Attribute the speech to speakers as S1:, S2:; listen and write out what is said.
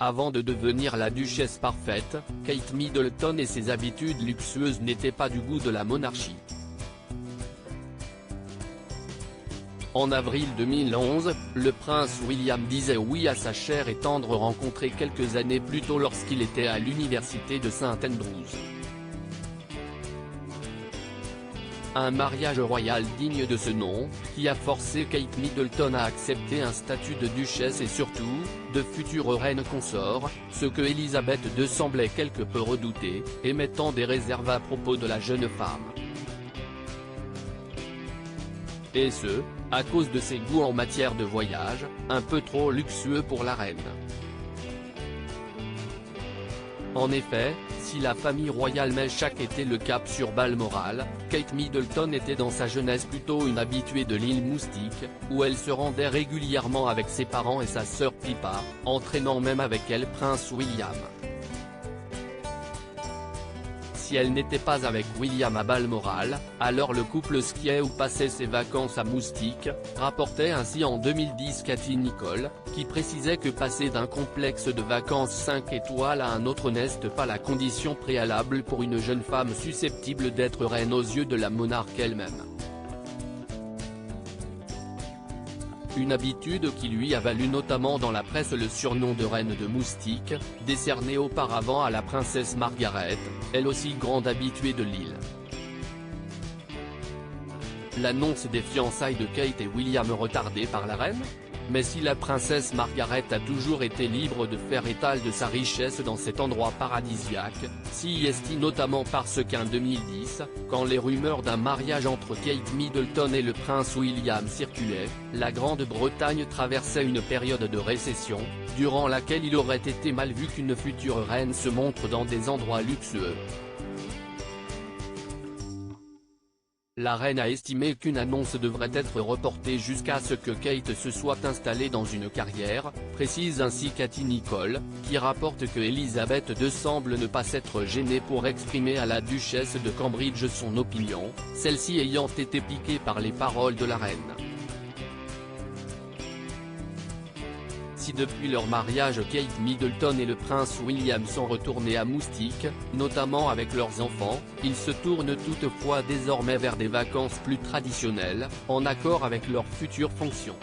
S1: Avant de devenir la duchesse parfaite, Kate Middleton et ses habitudes luxueuses n'étaient pas du goût de la monarchie. En avril 2011, le prince William disait oui à sa chère et tendre rencontrée quelques années plus tôt lorsqu'il était à l'université de St Andrews. Un mariage royal digne de ce nom, qui a forcé Kate Middleton à accepter un statut de duchesse et surtout, de future reine consort, ce que Elizabeth II semblait quelque peu redouter, émettant des réserves à propos de la jeune femme. Et ce, à cause de ses goûts en matière de voyage, un peu trop luxueux pour la reine. En effet, si la famille royale met chaque été le cap sur Balmoral, Kate Middleton était dans sa jeunesse plutôt une habituée de l'île Moustique, où elle se rendait régulièrement avec ses parents et sa sœur Pippa, entraînant même avec elle Prince William. Si elle n'était pas avec William à Balmoral, alors le couple skiait ou passait ses vacances à Moustique, rapportait ainsi en 2010 Cathy Nicholl, qui précisait que passer d'un complexe de vacances 5 étoiles à un autre n'est pas la condition préalable pour une jeune femme susceptible d'être reine aux yeux de la monarque elle-même. Une habitude qui lui a valu notamment dans la presse le surnom de reine de Moustique, décerné auparavant à la princesse Margaret, elle aussi grande habituée de l'île. L'annonce des fiançailles de Kate et William retardée par la reine ? Mais si la princesse Margaret a toujours été libre de faire étal de sa richesse dans cet endroit paradisiaque, si est notamment parce qu'en 2010, quand les rumeurs d'un mariage entre Kate Middleton et le prince William circulaient, la Grande-Bretagne traversait une période de récession, durant laquelle il aurait été mal vu qu'une future reine se montre dans des endroits luxueux. La reine a estimé qu'une annonce devrait être reportée jusqu'à ce que Kate se soit installée dans une carrière, précise ainsi Cathy Nicholl, qui rapporte que Elizabeth II semble ne pas s'être gênée pour exprimer à la duchesse de Cambridge son opinion, celle-ci ayant été piquée par les paroles de la reine. Si depuis leur mariage Kate Middleton et le prince William sont retournés à Moustique, notamment avec leurs enfants, ils se tournent toutefois désormais vers des vacances plus traditionnelles, en accord avec leurs futures fonctions.